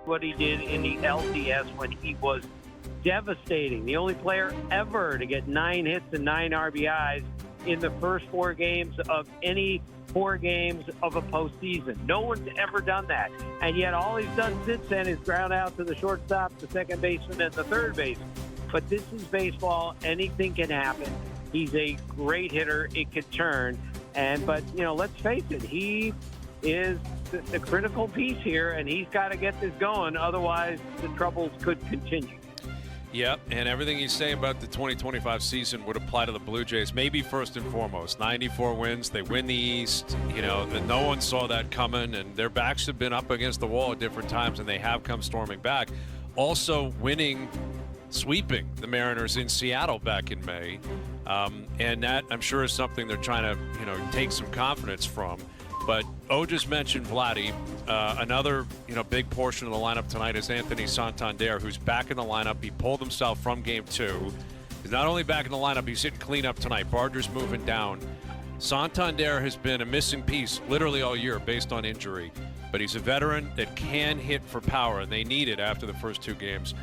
what he did in the LCS when he was devastating. The only player ever to get 9 hits and 9 RBIs in the first 4 games of any 4 games of a postseason. No one's ever done that. And yet all he's done since then is ground out to the shortstop, the second baseman, and the third baseman. But this is baseball. Anything can happen. He's a great hitter. It could turn. But, let's face it, he is the critical piece here, and he's got to get this going. Otherwise, the troubles could continue. Yep, and everything you say about the 2025 season would apply to the Blue Jays. Maybe first and foremost, 94 wins. They win the East. No one saw that coming, and their backs have been up against the wall at different times, and they have come storming back. Also sweeping the Mariners in Seattle back in May. And that, I'm sure, is something they're trying to, take some confidence from. But O just mentioned Vladdy. Another, big portion of the lineup tonight is Anthony Santander, who's back in the lineup. He pulled himself from Game 2. He's not only back in the lineup, he's hitting cleanup tonight. Barger's moving down. Santander has been a missing piece literally all year based on injury. But he's a veteran that can hit for power, and they need it after the first 2 games.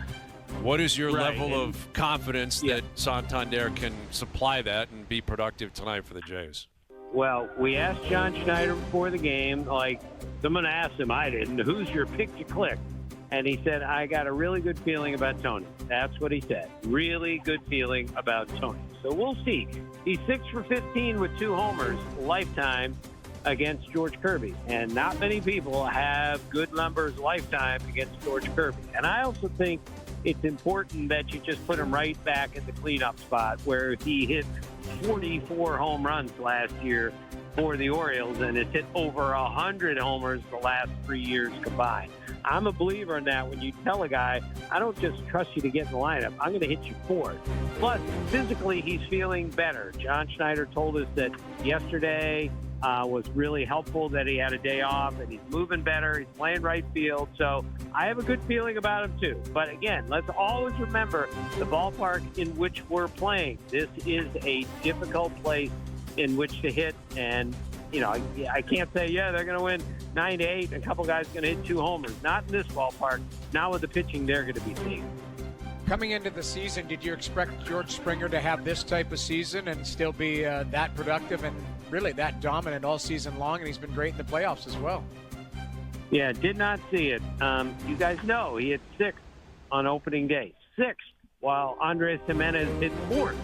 What is your level of confidence that Santander can supply that and be productive tonight for the Jays? Well, we asked John Schneider before the game, someone asked him, I didn't, who's your pick to click? And he said, I got a really good feeling about Tony. That's what he said. Really good feeling about Tony. So we'll see. He's 6 for 15 with 2 homers lifetime against George Kirby. And not many people have good numbers lifetime against George Kirby. And I also think it's important that you just put him right back in the cleanup spot where he hit 44 home runs last year for the Orioles and it's hit over 100 homers the last 3 years combined. I'm a believer in that. When you tell a guy, I don't just trust you to get in the lineup, I'm going to hit you for it. Plus, physically, he's feeling better. John Schneider told us that yesterday was really helpful, that he had a day off, and he's moving better. He's playing right field. So I have a good feeling about him, too. But, again, let's always remember the ballpark in which we're playing. This is a difficult place in which to hit. And, I can't say, they're going to win 9-8. A couple guys going to hit 2 homers. Not in this ballpark. Not with the pitching they're going to be seeing. Coming into the season, did you expect George Springer to have this type of season and still be that productive and really that dominant all season long? And he's been great in the playoffs as well. Yeah, did not see it. You guys know he hit 6th on opening day. 6th, while Andres Jimenez hit 4th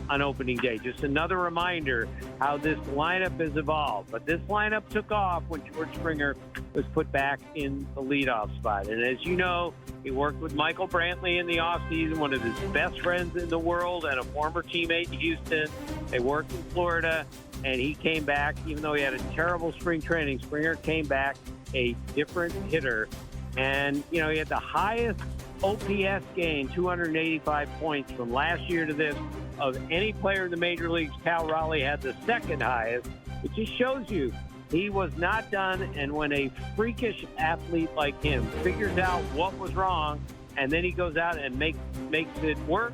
on opening day. Just another reminder how this lineup has evolved. But this lineup took off when George Springer was put back in the leadoff spot. And as you know, he worked with Michael Brantley in the offseason, one of his best friends in the world and a former teammate in Houston. They worked in Florida, and he came back. Even though he had a terrible spring training, Springer came back a different hitter. And, he had the highest OPS gain, 285 points from last year to this, of any player in the major leagues. Cal Raleigh had the second highest. It just shows you he was not done, and when a freakish athlete like him figures out what was wrong and then he goes out and makes it work,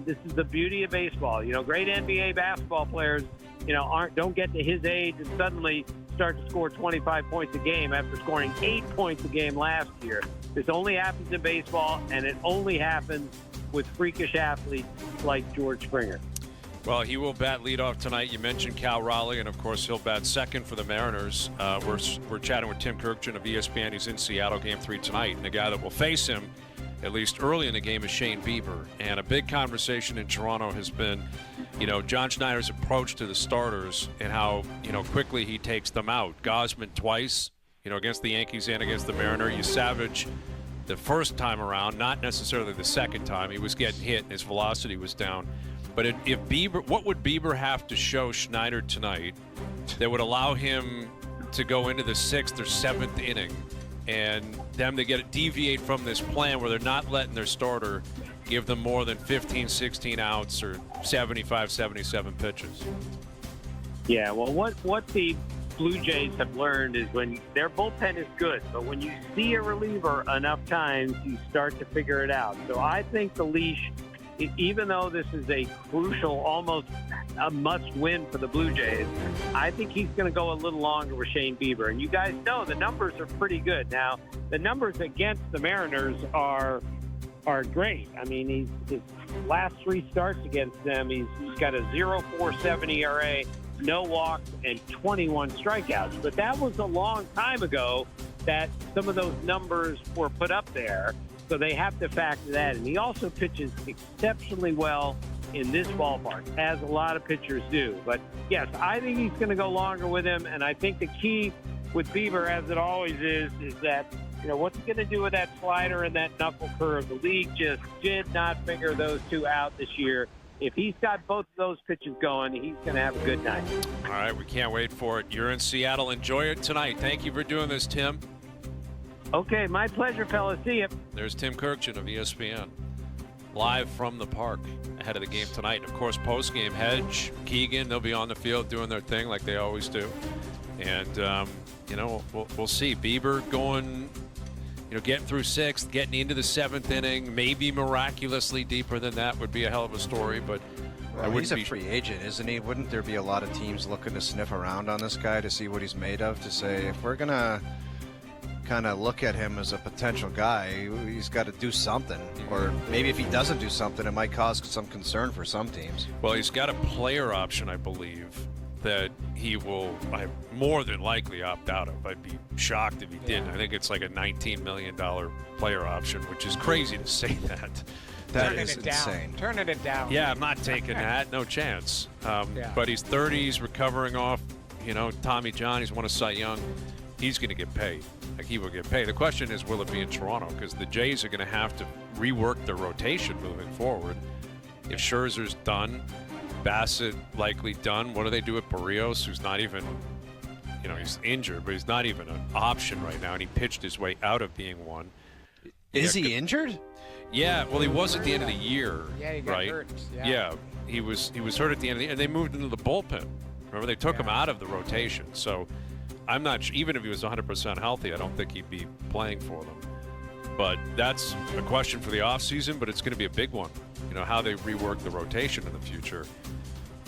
this is the beauty of baseball. Great NBA basketball players, don't get to his age and suddenly start to score 25 points a game after scoring 8 points a game last year. This only happens in baseball, and it only happens with freakish athletes like George Springer. Well, he will bat leadoff tonight. You mentioned Cal Raleigh, and of course he'll bat second for the Mariners. We're chatting with Tim Kirkjian of ESPN. He's in Seattle Game 3 tonight, and the guy that will face him, at least early in the game, is Shane Bieber. And a big conversation in Toronto has been, John Schneider's approach to the starters and how, quickly he takes them out. Gosman twice, against the Yankees and against the Mariners. You Savage the first time around, not necessarily the second time. He was getting hit and his velocity was down. But if Bieber, what would Bieber have to show Schneider tonight that would allow him to go into the 6th or 7th inning and them to deviate from this plan where they're not letting their starter give them more than 15, 16 outs or 75, 77 pitches? Yeah, well, what the Blue Jays have learned is when their bullpen is good, but when you see a reliever enough times, you start to figure it out. So I think the leash, even though this is a crucial, almost a must-win for the Blue Jays. I think he's going to go a little longer with Shane Bieber. And you guys know the numbers are pretty good. Now, the numbers against the Mariners are great. I mean, his last 3 starts against them, he's got a 0.47 ERA, no walks, and 21 strikeouts. But that was a long time ago that some of those numbers were put up there. So they have to factor that in. He also pitches exceptionally well in this ballpark, as a lot of pitchers do. But, yes, I think he's going to go longer with him. And I think the key with Bieber, as it always is that, what's he going to do with that slider and that knuckle curve? The league just did not figure those two out this year. If he's got both of those pitches going, he's going to have a good night. All right, we can't wait for it. You're in Seattle. Enjoy it tonight. Thank you for doing this, Tim. Okay, my pleasure, fellas. See you. There's Tim Kirkjian of ESPN, live from the park ahead of the game tonight. And, of course, post-game, Hedge, Keegan, they'll be on the field doing their thing like they always do. And, we'll see. Bieber going, getting through 6th, getting into the 7th inning, maybe miraculously deeper than that would be a hell of a story. But he's a free agent, isn't he? Wouldn't there be a lot of teams looking to sniff around on this guy to see what he's made of, to say, if we're going to kind of look at him as a potential guy, he's got to do something. Or maybe if he doesn't do something, it might cause some concern for some teams. Well, he's got a player option, I believe, that he will more than likely opt out of. I'd be shocked if he didn't. I think it's like a $19 million player option, which is crazy to say that. That is insane. Turning it down. Yeah, I'm not taking that. No chance. But he's 30. He's recovering off, Tommy John. He's won a Cy Young. He's going to get paid. He will get paid. The question is, will it be in Toronto? Because the Jays are going to have to rework their rotation moving forward. If Scherzer's done, Bassett likely done. What do they do with Barrios, who's not even, he's injured, but he's not even an option right now, and he pitched his way out of being one. Is he injured? Yeah, well, he was at the end of the year. Yeah, he got hurt. Yeah, he was hurt at the end of the year, and they moved into the bullpen. Remember, they took him out of the rotation. So I'm not sure, even if he was 100% healthy, I don't think he'd be playing for them. But that's a question for the offseason, but it's going to be a big one, how they rework the rotation in the future.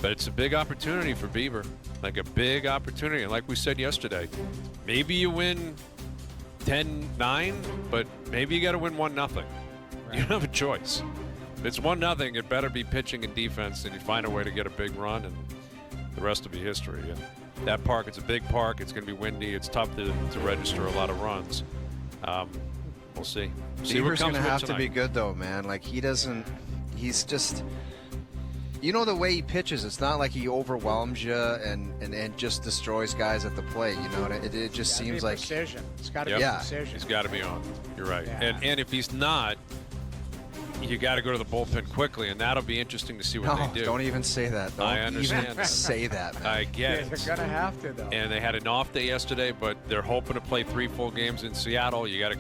But it's a big opportunity for Bieber, like a big opportunity. And like we said yesterday, maybe you win 10-9, but maybe you got to win 1-0. Right. You don't have a choice. If it's 1-0, it better be pitching and defense, and you find a way to get a big run, and the rest will be history. And that park, it's a big park. It's going to be windy. It's tough to register a lot of runs. We'll see. Bieber's going to have to be good, though, man. Like, he's just, the way he pitches, it's not like he overwhelms you and just destroys guys at the plate. It just seems like precision. It's got to be precision. He's got to be on. You're right. Yeah. And if he's not, you got to go to the bullpen quickly, and that'll be interesting to see what they do. Don't even say that. Don't I understand. Even say that, man. I get it. They're going to have to, though. And they had an off day yesterday, but they're hoping to play 3 full games in Seattle. You got to